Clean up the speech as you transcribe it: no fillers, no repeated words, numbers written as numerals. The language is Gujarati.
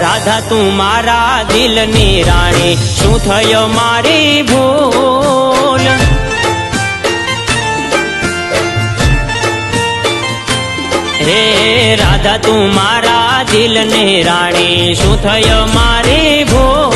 રાધા તું મારા દિલની રાણી, શું થયો મારી ભૂલ? હે રાધા તું મારા દિલની રાણી, શું થયો મારી ભૂલ?